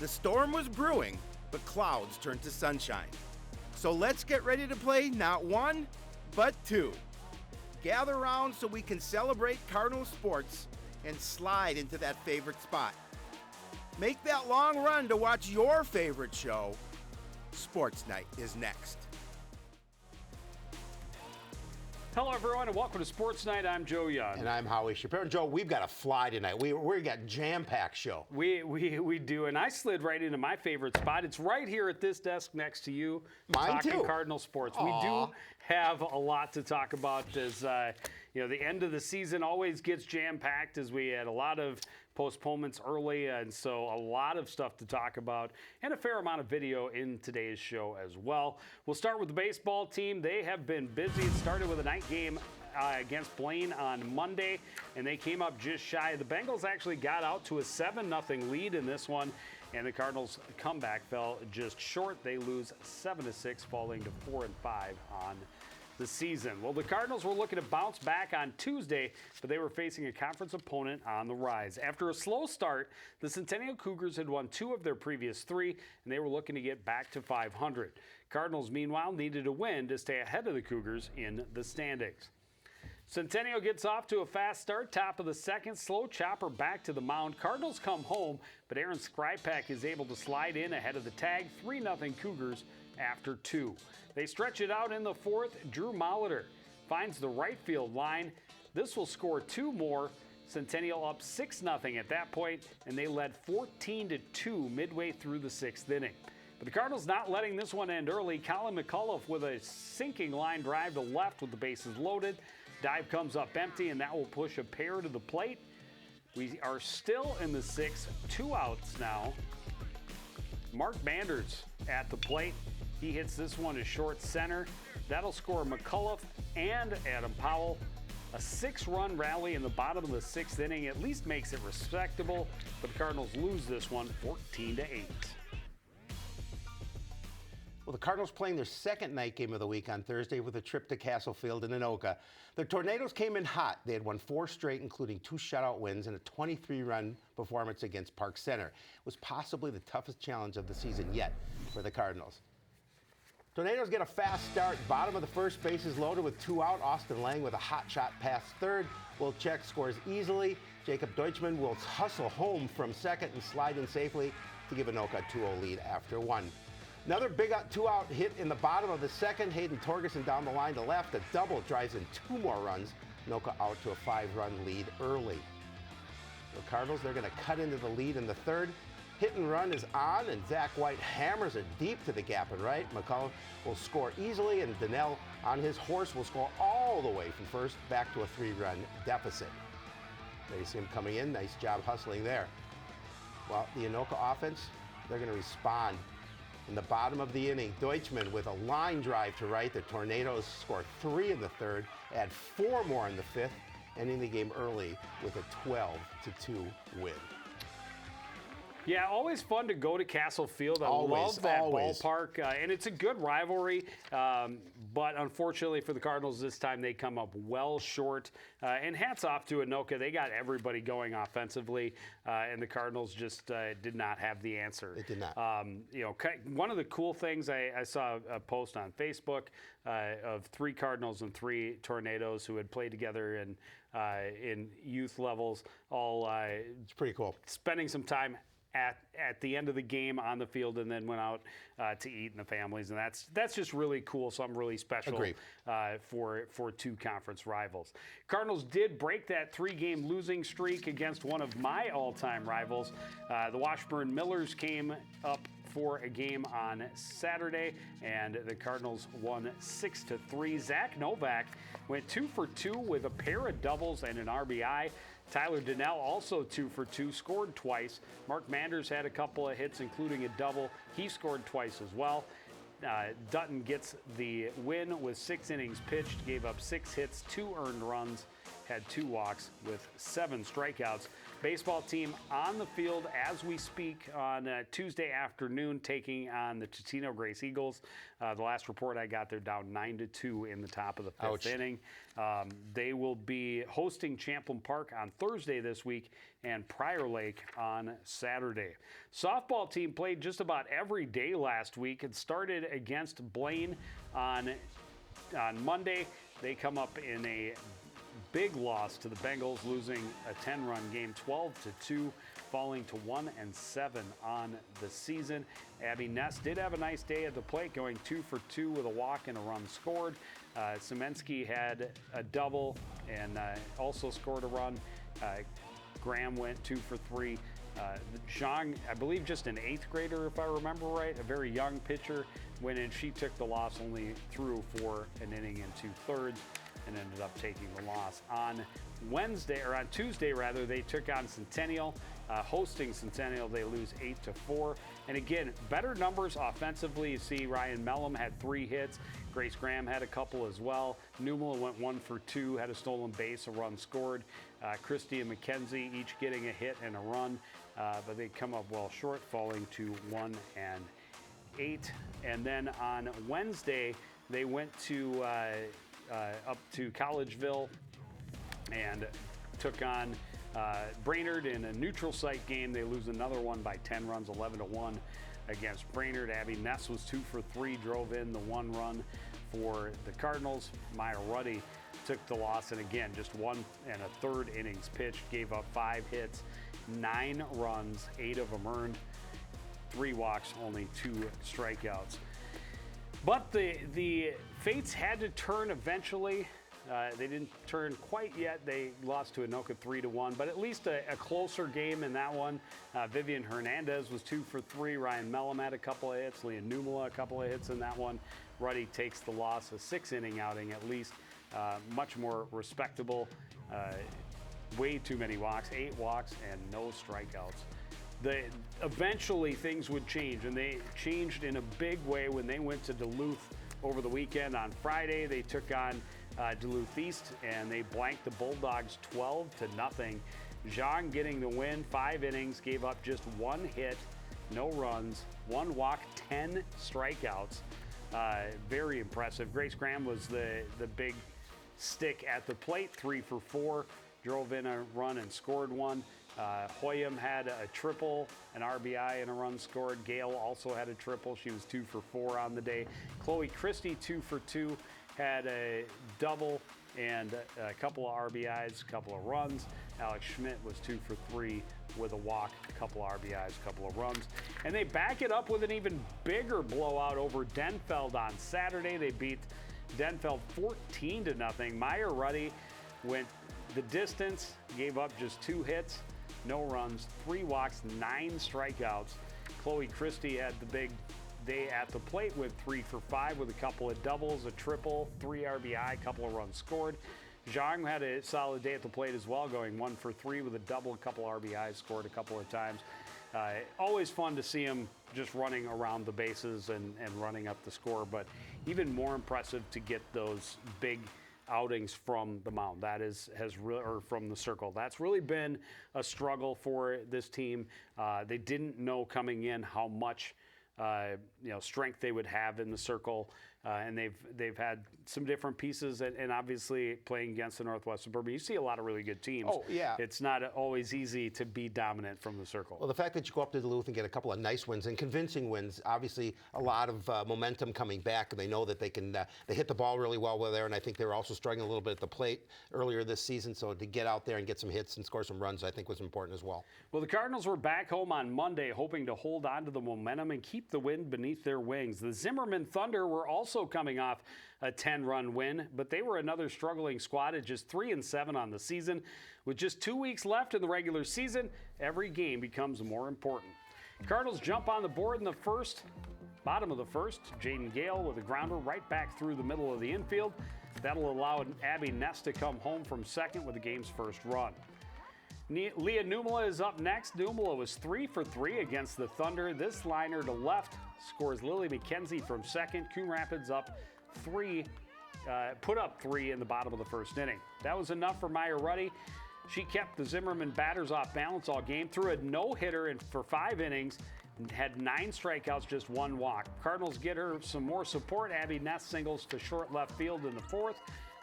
The storm was brewing, but clouds turned to sunshine. So let's get ready to play not one, but two. Gather around so we can celebrate Cardinal sports and slide into that favorite spot. Make that long run to watch your favorite show. Sports Night is next. Hello, everyone, and welcome to Sports Night. I'm Joe Young. And I'm Howie Shapiro. And Joe, we've got a fly tonight. We got a jam-packed show. We do, and I slid right into my favorite spot. It's right here at this desk next to you. Mine talking too. Cardinal sports. Aww. We do have a lot to talk about as the end of the season always gets jam-packed as we had a lot of postponements early, and so a lot of stuff to talk about and a fair amount of video in today's show as well. We'll start with the baseball team. They have been busy. It started with a night game against Blaine on Monday, and they came up just shy. The Bengals actually got out to a 7-0 lead in this one, and the Cardinals' comeback fell just short. They lose 7-6, falling to 4-5 on the season. Well, the Cardinals were looking to bounce back on Tuesday, but they were facing a conference opponent on the rise. After a slow start, the Centennial Cougars had won 2 of their previous 3, and they were looking to get back to 500. Cardinals, meanwhile, needed a win to stay ahead of the Cougars in the standings. Centennial gets off to a fast start, top of the second, slow chopper back to the mound. Cardinals come home, but Aaron Skrypak is able to slide in ahead of the tag, 3-0 Cougars after 2. They stretch it out in the fourth. Drew Molitor finds the right field line. This will score 2 more. Centennial up 6-0 at that point, and they led 14-2 midway through the 6th inning. But the Cardinals not letting this one end early. Colin McCullough with a sinking line drive to left with the bases loaded. Dive comes up empty, and that will push a pair to the plate. We are still in the 6th, 2 outs now. Mark Manders at the plate. He hits this one to short center. That'll score McCullough and Adam Powell. A 6-run rally in the bottom of the 6th inning at least makes it respectable, but the Cardinals lose this one 14-8. Well, the Cardinals playing their second night game of the week on Thursday with a trip to Castle Field in Anoka. The Tornadoes came in hot. They had won 4 straight, including 2 shutout wins and a 23-run performance against Park Center. It was possibly the toughest challenge of the season yet for the Cardinals. Tornadoes get a fast start. Bottom of the first, bases loaded with 2 out. Austin Lang with a hot shot past third. Wilczek scores easily. Jacob Deutschman will hustle home from second and slide in safely to give Anoka a 2-0 lead after 1. Another big 2-out hit in the bottom of the second. Hayden Torgerson down the line to left. A double drives in 2 more runs. Anoka out to a 5-run lead early. The Cardinals, they're going to cut into the lead in the third. Hit and run is on, and Zach White hammers it deep to the gap and right. McCullough will score easily, and Donnell on his horse will score all the way from first back to a 3-run deficit. There you see him coming in. Nice job hustling there. Well, the Anoka offense, they're going to respond. In the bottom of the inning, Deutschman with a line drive to right. The Tornadoes score 3 in the third, add 4 more in the 5th, ending the game early with a 12-2 win. Yeah, always fun to go to Castle Field. I love that ballpark, and it's a good rivalry. But unfortunately for the Cardinals this time, they come up well short. And hats off to Anoka. They got everybody going offensively, and the Cardinals just did not have the answer. They did not. One of the cool things, I saw a post on Facebook of 3 Cardinals and 3 Tornadoes who had played together in youth levels, all it's pretty cool. Spending some time at the end of the game on the field, and then went out to eat in the families, and that's just really cool. Something really special for 2 conference rivals. Cardinals did break that 3-game losing streak against one of my all-time rivals. The Washburn Millers came up for a game on Saturday, and the Cardinals won 6-3. Zach Novak went 2 for 2 with a pair of doubles and an RBI. Tyler Donnell also 2 for 2, scored twice. Mark Manders had a couple of hits, including a double. He scored twice as well. Dutton gets the win with 6 innings pitched, gave up 6 hits, 2 earned runs, had 2 walks with 7 strikeouts. Baseball team on the field as we speak on Tuesday afternoon, taking on the Totino Grace Eagles. The last report I got, they're down 9-2 in the top of the 5th inning. They will be hosting Champlin Park on Thursday this week and Prior Lake on Saturday. Softball team played just about every day last week. It started against Blaine on Monday. They come up in a big loss to the Bengals, losing a 10-run game, 12-2, falling to 1-7 on the season. Abby Ness did have a nice day at the plate, going 2 for 2 with a walk and a run scored. Semensky had a double and also scored a run. Graham went 2 for 3. Zhang, I believe just an 8th grader, if I remember right, a very young pitcher, went in. She took the loss, only threw for an inning and 2/3. And ended up taking the loss. On Tuesday, they took on Centennial. Hosting Centennial, they lose 8-4. And again, better numbers offensively. You see Ryan Mellum had 3 hits. Grace Graham had a couple as well. Numela went 1 for 2, had a stolen base, a run scored. Christie and McKenzie each getting a hit and a run, but they come up well short, falling to 1-8. And then on Wednesday, they went to up to Collegeville and took on Brainerd in a neutral site game. They lose another one by 10 runs, 11-1 against Brainerd. Abby Ness was 2 for 3, drove in the 1 run for the Cardinals. Maya Ruddy took the loss, and again, just 1 1/3 innings pitched, gave up 5 hits, 9 runs, 8 of them earned, 3 walks, only 2 strikeouts. But the fates had to turn eventually. They didn't turn quite yet. They lost to Anoka 3-1, but at least a closer game in that one. Vivian Hernandez was 2 for 3. Ryan Mellum had a couple of hits. Leah Numela a couple of hits in that one. Ruddy takes the loss, a 6-inning outing at least. Much more respectable. Way too many walks, 8 walks and no strikeouts. Eventually things would change, and they changed in a big way when they went to Duluth over the weekend. On Friday, they took on Duluth East, and they blanked the Bulldogs 12-0. Zhang getting the win, 5 innings, gave up just 1 hit, no runs, 1 walk, 10 strikeouts. Very impressive. Grace Graham was the big stick at the plate, 3 for 4, drove in a run and scored 1. Hoyam had a triple, an RBI, and a run scored. Gale also had a triple. She was 2 for 4 on the day. Chloe Christie, 2 for 2, had a double and a couple of RBIs, a couple of runs. Alex Schmidt was 2 for 3 with a walk, a couple of RBIs, a couple of runs. And they back it up with an even bigger blowout over Denfeld on Saturday. They beat Denfeld 14-0. Maya Ruddy went the distance, gave up just 2 hits, no runs, 3 walks, 9 strikeouts. Chloe Christie had the big day at the plate with 3 for 5 with a couple of doubles, a triple, 3 RBI, a couple of runs scored. Zhang had a solid day at the plate as well, going 1 for 3 with a double, a couple of RBIs, scored a couple of times. Always fun to see him just running around the bases and running up the score, but even more impressive to get those big outings from the mound. That or from the circle. That's really been a struggle for this team. They didn't know coming in how much strength they would have in the circle, and they've had some different pieces, and obviously playing against the Northwest Suburban, you see a lot of really good teams. Oh, yeah. It's not always easy to be dominant from the circle. Well, the fact that you go up to Duluth and get a couple of nice wins and convincing wins, obviously a lot of momentum coming back, and they know that they can they hit the ball really well there, and I think they were also struggling a little bit at the plate earlier this season, so to get out there and get some hits and score some runs, I think was important as well. Well, the Cardinals were back home on Monday, hoping to hold on to the momentum and keep the wind beneath their wings. The Zimmerman Thunder were also coming off a 10-run win, but they were another struggling squad at just 3-7 on the season. With just 2 weeks left in the regular season, every game becomes more important. Cardinals jump on the board in the bottom of the first. Jaden Gale with a grounder right back through the middle of the infield. That'll allow Abby Ness to come home from second with the game's first run. Leah Numela is up next. Numela was 3 for 3 against the Thunder. This liner to left scores Lily McKenzie from second. Coon Rapids up 3 put up 3 in the bottom of the first inning. That was enough for Maya Ruddy. She kept the Zimmerman batters off balance all game, threw a no-hitter for 5 innings, and had 9 strikeouts, just 1 walk. Cardinals get her some more support. Abby Ness singles to short left field in the 4th.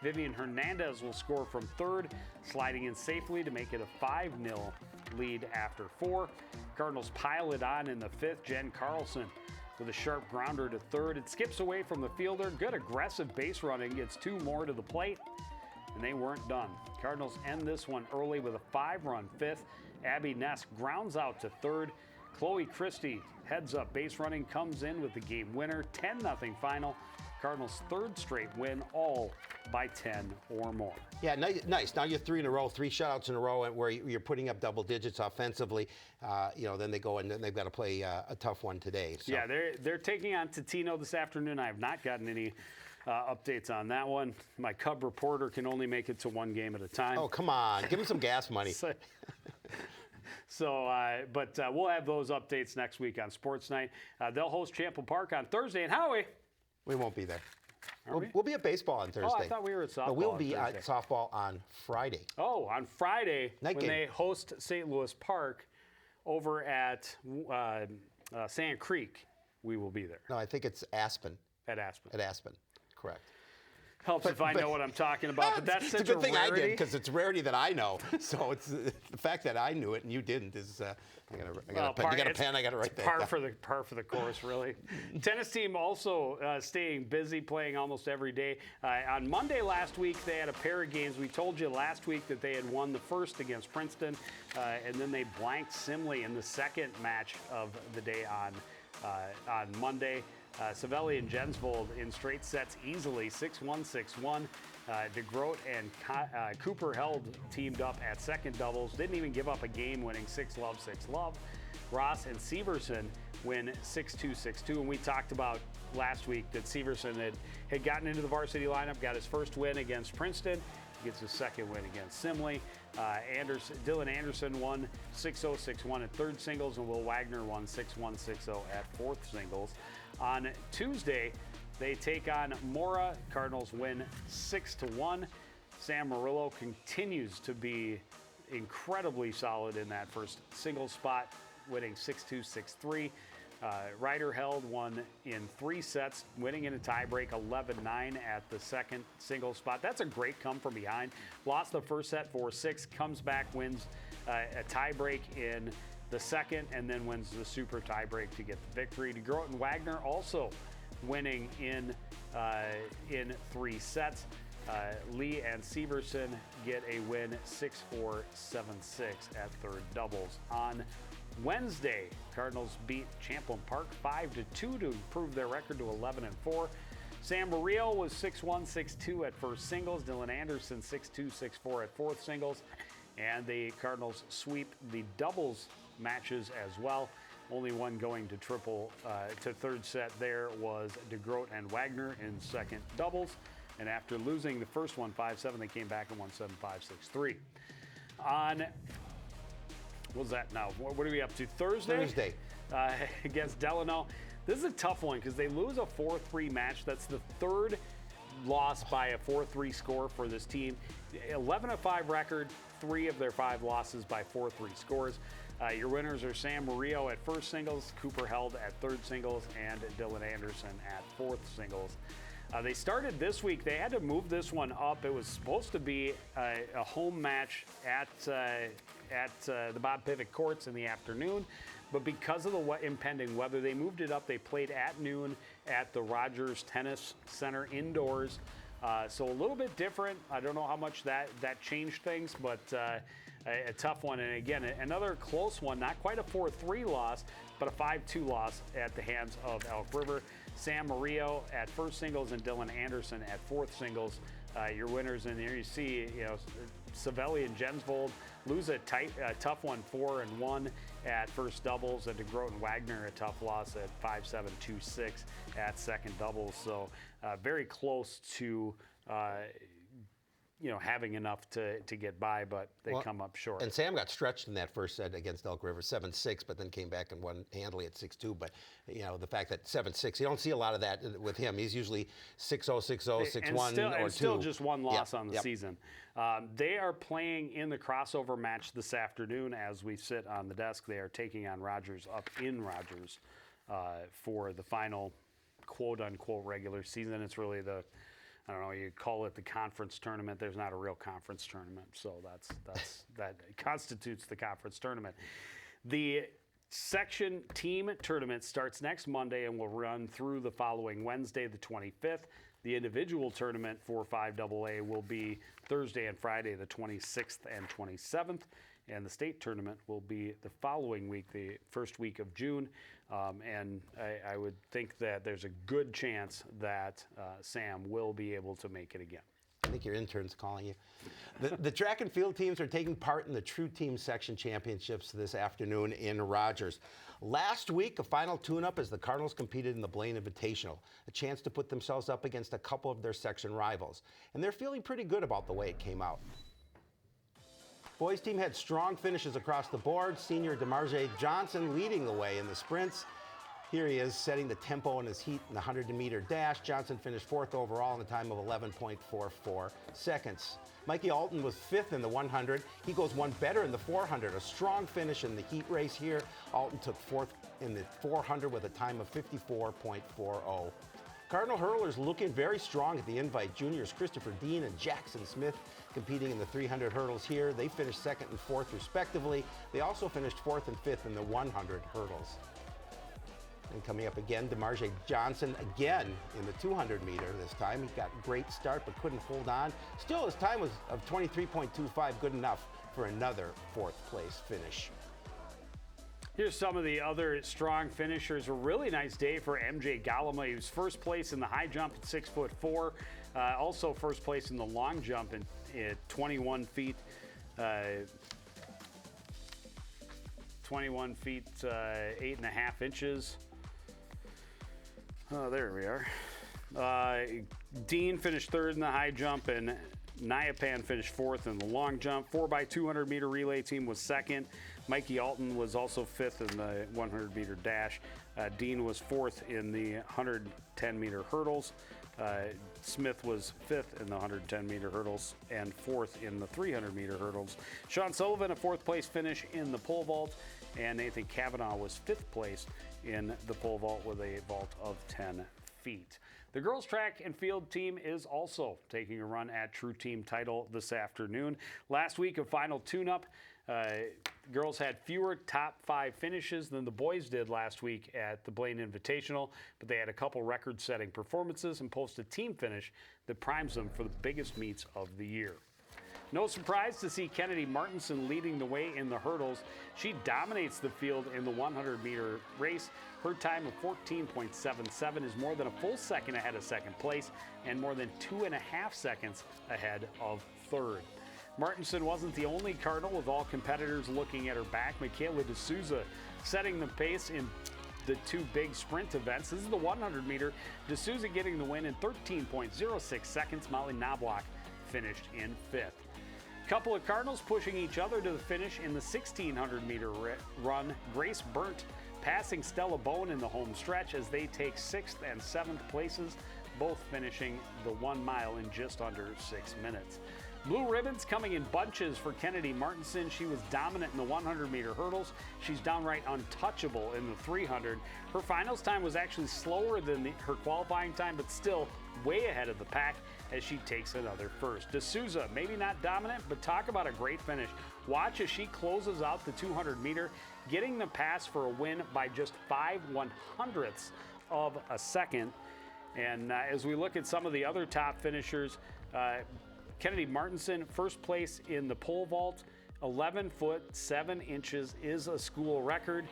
Vivian Hernandez will score from 3rd, sliding in safely to make it a 5-0 lead after 4. Cardinals pile it on in the 5th. Jen Carlson with a sharp grounder to 3rd. It skips away from the fielder. Good aggressive base running. Gets 2 more to the plate, and they weren't done. Cardinals end this one early with a 5-run 5th. Abby Ness grounds out to 3rd. Chloe Christie heads up base running, comes in with the game winner. 10-0 final. Cardinals' 3rd straight win, all by 10 or more. Yeah, nice. Now you're 3 in a row, 3 shutouts in a row, where you're putting up double digits offensively. Then they go and then they've got to play a tough one today. So. Yeah, they're taking on Totino this afternoon. I have not gotten any updates on that one. My Cub reporter can only make it to 1 game at a time. Oh, come on. Give him some gas money. But we'll have those updates next week on Sportsnight. They'll host Champlin Park on Thursday. And Howie, we won't be there. We? We'll be at baseball on Thursday. Oh, I thought we were at softball. No, we'll be at softball on Friday. Oh, on Friday Night when game. they host St. Louis Park over at Sand Creek, we will be there. No, I think it's Aspen. At Aspen. At Aspen, correct. Helps if I know what I'm talking about, but that's it's such a good thing rarity. I did, because it's rarity that I know. So it's the fact that I knew it and you didn't is. I got a pen. I got to write that down. Par for the course, really. Tennis team also staying busy, playing almost every day. On Monday last week, they had a pair of games. We told you last week that they had won the first against Princeton, and then they blanked Simley in the second match of the day on Monday. Savelli and Jensvold in straight sets easily, 6-1, 6-1. DeGroat and Cooper Held teamed up at second doubles. Didn't even give up a game, winning 6-love, 6-love. Ross and Severson win 6-2, 6-2. And we talked about last week that Severson had gotten into the varsity lineup, got his first win against Princeton, gets his second win against Simley. Dylan Anderson won 6-0, 6-1 at third singles, and Will Wagner won 6-1, 6-0 at fourth singles. On Tuesday, they take on Mora. Cardinals win 6-1. Sam Murillo continues to be incredibly solid in that first single spot, winning 6-2, 6-3. Ryder Held won in 3 sets, winning in a tiebreak 11-9 at the second single spot. That's a great come from behind. Lost the first set 4-6, comes back, wins a tiebreak in the second, and then wins the super tiebreak to get the victory. DeGroat and Wagner also winning in 3 sets. Lee and Severson get a win 6-4, 7-6 at third doubles. On Wednesday, Cardinals beat Champlin Park 5-2 to improve their record to 11-4. San Mario was 6-1, 6-2 at first singles. Dylan Anderson 6-2, 6-4 at fourth singles. And the Cardinals sweep the doubles matches as well. Only one going to third set there was DeGroat and Wagner in second doubles. And after losing the first one 5-7, they came back and won 7-5, 6-3. On, what's that now? What are we up to? Thursday? Against Delano. This is a tough one because they lose a 4-3 match. That's the third loss by a 4-3 score for this team. 11-5 record, 3 of their 5 losses by 4-3 scores. Your winners are Sam Murillo at first singles, Cooper Held at third singles, and Dylan Anderson at fourth singles. They started this week. They had to move this one up. It was supposed to be a home match at the Bob Pivot Courts in the afternoon, but because of the impending weather, they moved it up. They played at noon at the Rogers Tennis Center indoors. So a little bit different. I don't know how much that changed things, but a tough one. And again, another close one, not quite a 4-3 loss, but a 5-2 loss at the hands of Elk River. Sam Murillo at first singles and Dylan Anderson at fourth singles. Your winners in there, you see, Savelli and Jensvold lose a tough one, 4-1 at first doubles, and DeGroat and Wagner a tough loss at 5-7, 2-6 at second doubles. So very close to having enough to get by, but they come up short. And Sam got stretched in that first set against Elk River, 7-6, but then came back and won handily at 6-2. But, the fact that 7-6, you don't see a lot of that with him. He's usually 6-0, 6-0, 6-1, or 2. Still just one loss on the Yep. season. They are playing in the crossover match this afternoon as we sit on the desk. They are taking on Rogers up in Rogers for the final quote-unquote regular season. It's really I don't know, you call it the conference tournament. There's not a real conference tournament, so that constitutes the conference tournament. The section team tournament starts next Monday and will run through the following Wednesday, the 25th. The individual tournament for 5AA will be Thursday and Friday, the 26th and 27th. And the state tournament will be the following week, the first week of June. And I would think that there's a good chance that Sam will be able to make it again. I think your intern's calling you. The track and field teams are taking part in the True Team Section Championships this afternoon in Rogers. Last week, a final tune-up as the Cardinals competed in the Blaine Invitational, a chance to put themselves up against a couple of their section rivals. And they're feeling pretty good about the way it came out. Boys team had strong finishes across the board. Senior DeMarge Johnson leading the way in the sprints. Here he is setting the tempo in his heat in the 100-meter dash. Johnson finished 4th overall in a time of 11.44 seconds. Mikey Alton was 5th in the 100. He goes one better in the 400. A strong finish in the heat race here. Alton took 4th in the 400 with a time of 54.40. Cardinal hurlers looking very strong at the invite. Juniors Christopher Dean and Jackson Smith competing in the 300 hurdles here. They finished 2nd and 4th respectively. They also finished 4th and 5th in the 100 hurdles. And coming up again, DeMarge Johnson again in the 200 meter this time. He got a great start but couldn't hold on. Still, his time was of 23.25, good enough for another 4th place finish. Here's some of the other strong finishers. A really nice day for MJ Galama. He was first place in the high jump at 6'4". Also first place in the long jump at 21 feet. 21 feet, 8.5 inches. Oh, there we are. Dean finished 3rd in the high jump, and Nyapan finished 4th in the long jump. 4x200 meter relay team was 2nd. Mikey Alton was also 5th in the 100 meter dash. Dean was 4th in the 110 meter hurdles. Smith was 5th in the 110 meter hurdles and 4th in the 300 meter hurdles. Sean Sullivan, a 4th place finish in the pole vault, and Nathan Kavanaugh was 5th place in the pole vault with a vault of 10 feet. The girls track and field team is also taking a run at True Team title this afternoon. Last week of final tune-up, girls had fewer top 5 finishes than the boys did last week at the Blaine Invitational, but they had a couple record-setting performances and posted a team finish that primes them for the biggest meets of the year. No surprise to see Kennedy Martinson leading the way in the hurdles. She dominates the field in the 100-meter race. Her time of 14.77 is more than a full second ahead of second place and more than 2.5 seconds ahead of third. Martinson wasn't the only Cardinal, with all competitors looking at her back. Michaela D'Souza setting the pace in the 2 big sprint events. This is the 100-meter. D'Souza getting the win in 13.06 seconds. Molly Knobloch finished in 5th. Couple of Cardinals pushing each other to the finish in the 1600-meter run. Grace Burnt passing Stella Bone in the home stretch as they take 6th and 7th places, both finishing the 1 mile in just under 6 minutes. Blue ribbons coming in bunches for Kennedy Martinson. She was dominant in the 100-meter hurdles. She's downright untouchable in the 300. Her finals time was actually slower than her qualifying time, but still way ahead of the pack as she takes another first. D'Souza, maybe not dominant, but talk about a great finish. Watch as she closes out the 200-meter, getting the pass for a win by just 5/100ths of a second. And as we look at some of the other top finishers, Kennedy Martinson, first place in the pole vault, 11 foot 7 inches is a school record.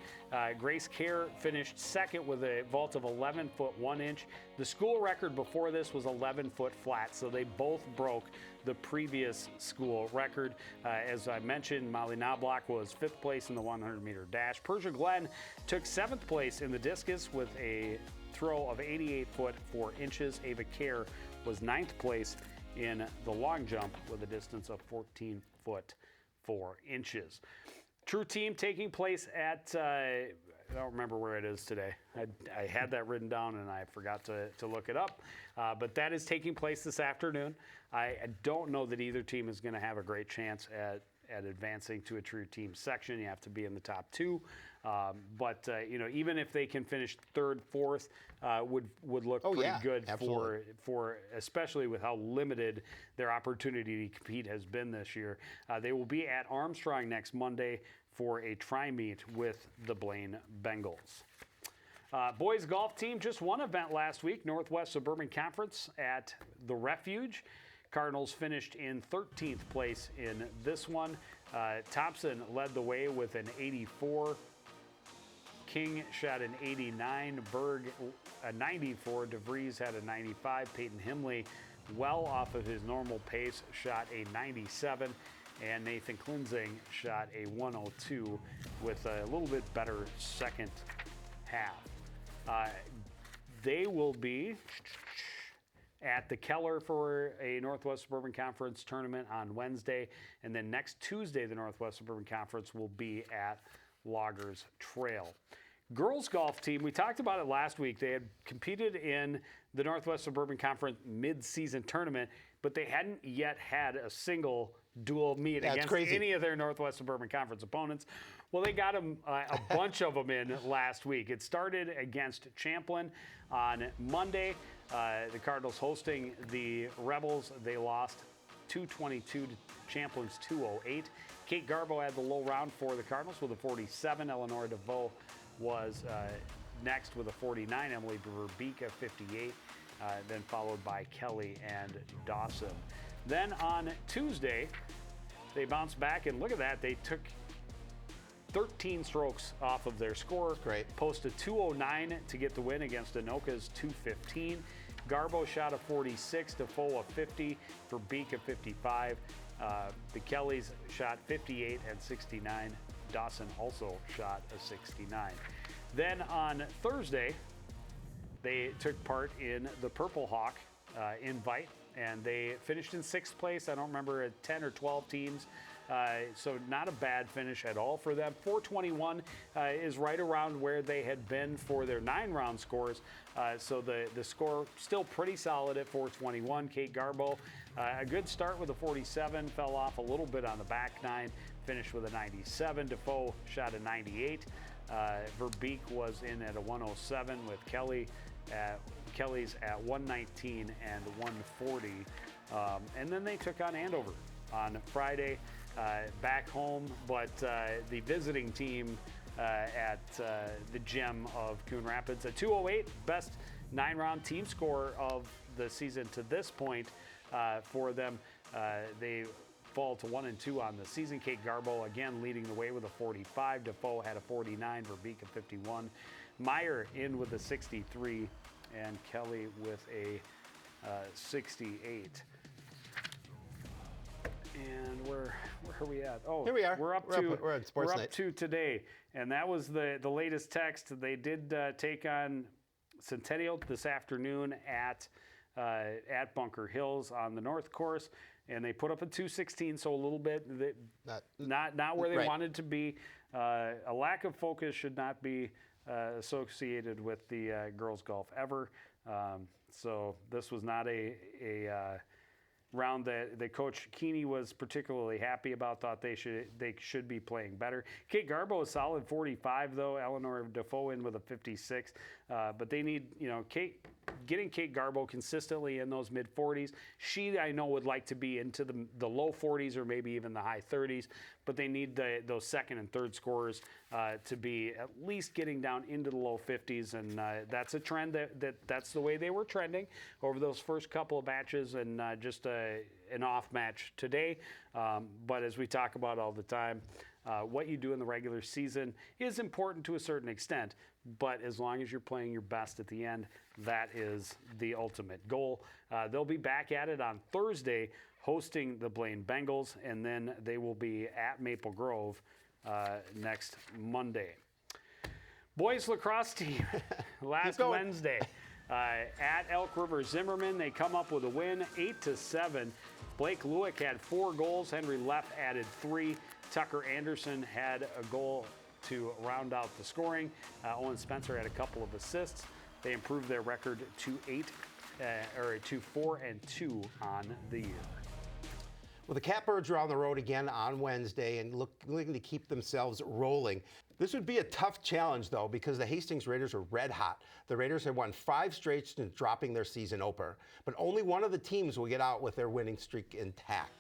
Grace Kerr finished 2nd with a vault of 11 foot 1 inch. The school record before this was 11 foot flat, so they both broke the previous school record. As I mentioned, Molly Knobloch was 5th place in the 100-meter dash. Persia Glenn took 7th place in the discus with a throw of 88 foot 4 inches. Ava Kerr was 9th place in the long jump with a distance of 14 foot 4 inches. True Team taking place at, I don't remember where it is today. I had that written down and I forgot to look it up. But that is taking place this afternoon. I don't know that either team is going to have a great chance at advancing to a True Team section. You have to be in the top 2. But even if they can finish 3rd, 4th, would look pretty good for especially with how limited their opportunity to compete has been this year. They will be at Armstrong next Monday for a tri-meet with the Blaine Bengals. Boys golf team, just one event last week, Northwest Suburban Conference at the Refuge. Cardinals finished in 13th place in this one. Thompson led the way with an 84. King shot an 89. Berg a 94. DeVries had a 95. Peyton Himley, well off of his normal pace, shot a 97. And Nathan Klinzing shot a 102 with a little bit better second half. They will be at the Keller for a Northwest Suburban Conference tournament on Wednesday. And then next Tuesday, the Northwest Suburban Conference will be at Loggers Trail. Girls golf team, we talked about it last week. They had competed in the Northwest Suburban Conference mid-season tournament, but they hadn't yet had a single dual meet against any of their Northwest Suburban Conference opponents. Well, they got a bunch of them in last week. It started against Champlin on Monday. The Cardinals hosting the Rebels. They lost 222 to Champlin's 208. Kate Garbo had the low round for the Cardinals with a 47. Eleanor DeVoe was next with a 49. Emily Verbeek a 58. Then followed by Kelly and Dawson. Then on Tuesday, they bounced back, and look at that. They took 13 strokes off of their score. Great. Posted 209 to get the win against Anoka's 215. Garbo shot a 46, Defoe a 50, Verbeek a 55. The Kellys shot 58 and 69. Dawson also shot a 69. Then on Thursday, they took part in the Purple Hawk invite, and they finished in 6th place. I don't remember, 10 or 12 teams. So not a bad finish at all for them. 421 is right around where they had been for their 9-round scores. So the score still pretty solid at 421. Kate Garbo, a good start with a 47, fell off a little bit on the back 9, finished with a 97. Defoe shot a 98. Verbeek was in at a 107 with Kelly's at 119 and 140. And then they took on Andover on Friday. Back home, but the visiting team at the gem of Coon Rapids, a 208, best 9-round team score of the season to this point for them. They fall to 1-2 on the season. Kate Garbo again leading the way with a 45. Defoe had a 49. Verbeek a 51. Meyer in with a 63, and Kelly with a 68. And where are we at? Oh, here we are. We're on Sportsnight. We're up to today, and that was the latest text. They did take on Centennial this afternoon at Bunker Hills on the North Course, and they put up a 216. So a little bit not where they wanted to be. A lack of focus should not be associated with the girls golf ever. So this was not a round that Coach Keeney was particularly happy about, thought they should be playing better. Kate Garbo, a solid 45, though. Eleanor Defoe in with a 56. But they need, getting Kate Garbo consistently in those mid-40s. She, I know, would like to be into the low 40s or maybe even the high 30s, but they need those second and third scorers to be at least getting down into the low 50s, and that's a trend that's the way they were trending over those first couple of matches, and just an off match today. But as we talk about all the time, what you do in the regular season is important to a certain extent, but as long as you're playing your best at the end, that is the ultimate goal. They'll be back at it on Thursday, hosting the Blaine Bengals, and then they will be at Maple Grove next Monday. Boys lacrosse team, last Wednesday, At Elk River Zimmerman, they come up with a win, 8-7. Blake Lewick had 4 goals. Henry Leff added 3. Tucker Anderson had a goal to round out the scoring. Owen Spencer had a couple of assists. They improved their record to 4-2 on the year. Well, the Catbirds are on the road again on Wednesday and looking to keep themselves rolling. This would be a tough challenge, though, because the Hastings Raiders are red hot. The Raiders have won 5 straight since dropping their season opener, but only one of the teams will get out with their winning streak intact.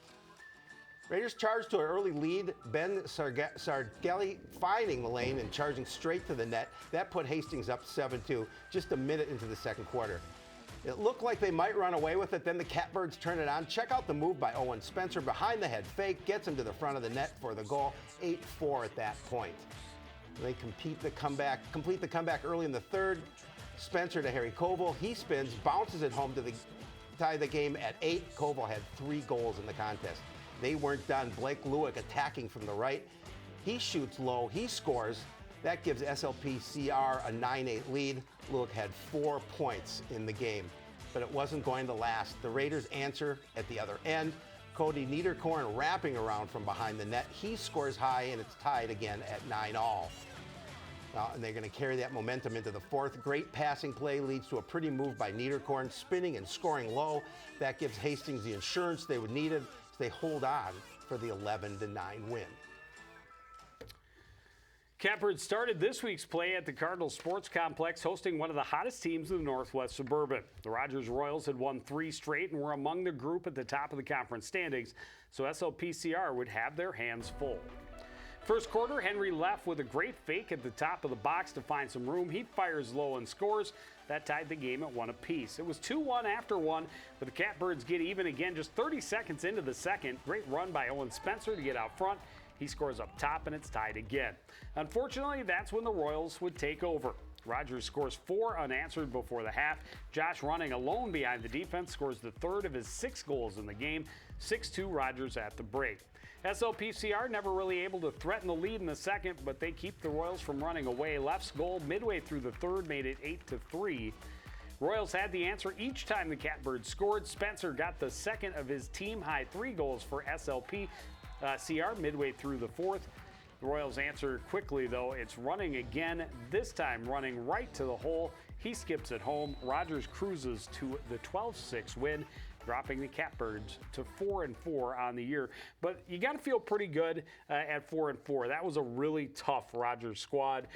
Raiders charged to an early lead. Ben Sargelli finding the lane and charging straight to the net. That put Hastings up 7-2 just a minute into the second quarter. It looked like they might run away with it. Then the Catbirds turn it on. Check out the move by Owen Spencer. Behind the head fake. Gets him to the front of the net for the goal. 8-4 at that point. They complete the comeback early in the third. Spencer to Harry Koval. He spins, bounces it home to tie the game at 8. Koval had 3 goals in the contest. They weren't done. Blake Lewick attacking from the right. He shoots low. He scores. That gives SLPCR a 9-8 lead. Lewick had 4 points in the game, but it wasn't going to last. The Raiders answer at the other end. Cody Niederkorn wrapping around from behind the net. He scores high, and it's tied again at 9-all. And they're going to carry that momentum into the fourth. Great passing play leads to a pretty move by Niederkorn, spinning and scoring low. That gives Hastings the insurance they would need as they hold on for the 11-9 win. Catbirds started this week's play at the Cardinal Sports Complex, hosting one of the hottest teams in the Northwest Suburban. The Rogers Royals had won 3 straight and were among the group at the top of the conference standings, so SLPCR would have their hands full. First quarter, Henry Leff with a great fake at the top of the box to find some room. He fires low and scores. That tied the game at 1 apiece. It was 2-1 after 1, but the Catbirds get even again just 30 seconds into the second. Great run by Owen Spencer to get out front. He scores up top, and it's tied again. Unfortunately, that's when the Royals would take over. Rogers scores 4 unanswered before the half. Josh running alone behind the defense scores the 3rd of his 6 goals in the game. 6-2 Rogers at the break. SLPCR never really able to threaten the lead in the second, but they keep the Royals from running away. Left's goal midway through the third made it 8-3. Royals had the answer each time the Catbirds scored. Spencer got the 2nd of his team-high 3 goals for SLPCR midway through the fourth. The Royals answer quickly, though. It's running again, this time running right to the hole. He skips it home. Rogers cruises to the 12-6 win, dropping the Catbirds to 4-4 on the year. But you got to feel pretty good at 4-4. That was a really tough Rogers squad.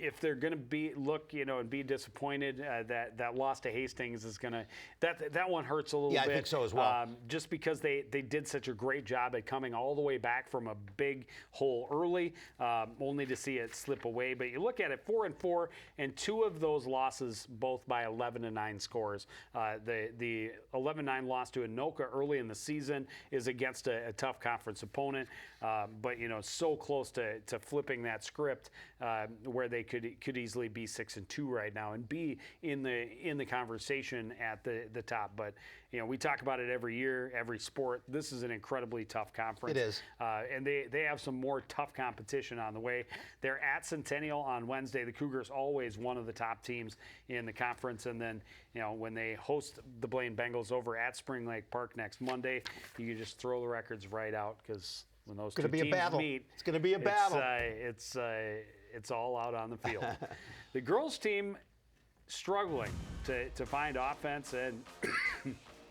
If they're going to and be disappointed, that loss to Hastings is going to that one hurts a little bit. Yeah, I think so as well. Just because they did such a great job at coming all the way back from a big hole early, only to see it slip away. But you look at it, 4-4, and 2 of those losses both by 11-9 scores. The 11-9 loss to Anoka early in the season is against a tough conference opponent, but so close to flipping that script where they could easily be 6-2 right now and be in the conversation at the top. But we talk about it every year, every sport. This is an incredibly tough conference. It is, and they have some more tough competition on the way. They're at Centennial on Wednesday. The Cougars always one of the top teams in the conference, and then when they host the Blaine Bengals over at Spring Lake Park next Monday, you can just throw the records right out because when those two teams meet, it's going to be a battle. It's all out on the field. The girls team struggling to find offense and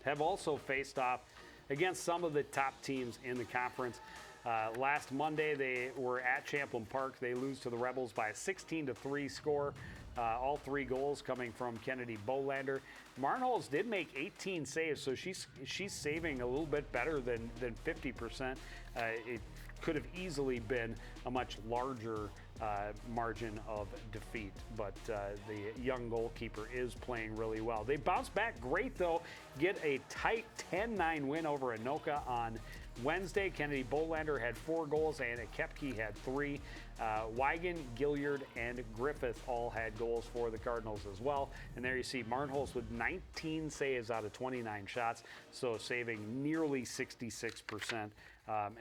have also faced off against some of the top teams in the conference. Last Monday, they were at Champlin Park. They lose to the Rebels by a 16-3 score. All 3 goals coming from Kennedy Bolander. Marnholz did make 18 saves, so she's saving a little bit better than 50%. It could have easily been a much larger margin of defeat, but the young goalkeeper is playing really well. They bounced back great, though, get a tight 10-9 win over Anoka on Wednesday. Kennedy Bolander had 4 goals, and Kepke had 3. Wigan, Gilliard, and Griffith all had goals for the Cardinals as well. And there you see Marnholz with 19 saves out of 29 shots, so saving nearly 66%.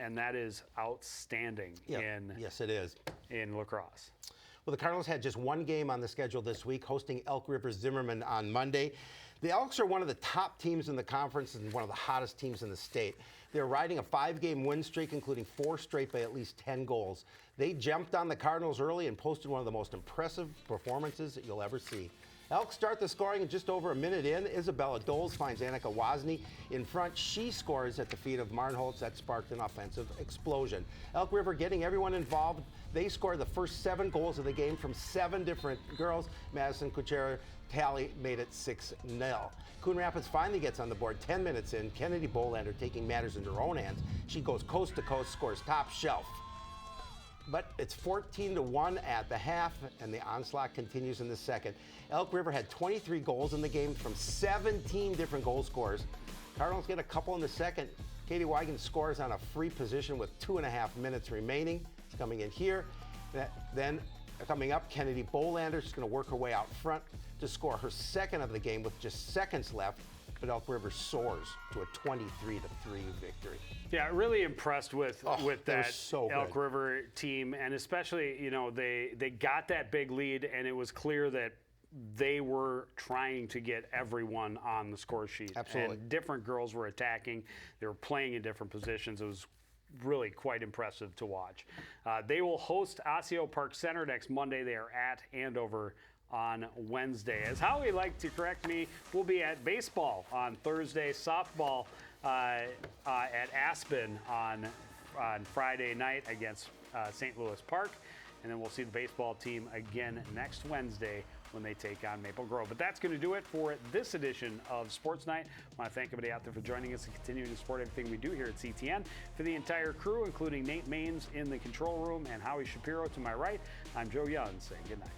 And that is outstanding yes, it is. in lacrosse. Well, the Cardinals had just one game on the schedule this week, hosting Elk River Zimmerman on Monday. The Elks are one of the top teams in the conference and one of the hottest teams in the state. They're riding a 5-game win streak, including 4 straight by at least 10 goals. They jumped on the Cardinals early and posted one of the most impressive performances that you'll ever see. Elks start the scoring and just over a minute in. Isabella Doles finds Annika Wozni in front. She scores at the feet of Marnholtz. That sparked an offensive explosion. Elk River getting everyone involved. They scored the first 7 goals of the game from 7 different girls. Madison Kuchera tally made it 6-0. Coon Rapids finally gets on the board 10 minutes in. Kennedy Bolander taking matters into her own hands. She goes coast to coast, scores top shelf. But it's 14-1 at the half, and the onslaught continues in the second. Elk River had 23 goals in the game from 17 different goal scorers. Cardinals get a couple in the second. Katie Wigan scores on a free position with 2.5 minutes remaining. It's coming in here. Then coming up, Kennedy Bolander is going to work her way out front to score her second of the game with just seconds left. But Elk River soars to a 23-3 victory. Yeah, really impressed with that so Elk good. River team, and especially, you know, they got that big lead, and it was clear that they were trying to get everyone on the score sheet. Absolutely. And different girls were attacking. They were playing in different positions. It was really quite impressive to watch. They will host Osseo Park Center next Monday. They are at Andover on Wednesday. As Howie liked to correct me, we'll be at baseball on Thursday, softball at Aspen on Friday night against St. Louis Park, and then we'll see the baseball team again next Wednesday when they take on Maple Grove. But that's going to do it for this edition of Sports Night. I want to thank everybody out there for joining us and continuing to support everything we do here at CTN. For the entire crew, including Nate Maines in the control room and Howie Shapiro to my right, I'm Joe Young saying good night.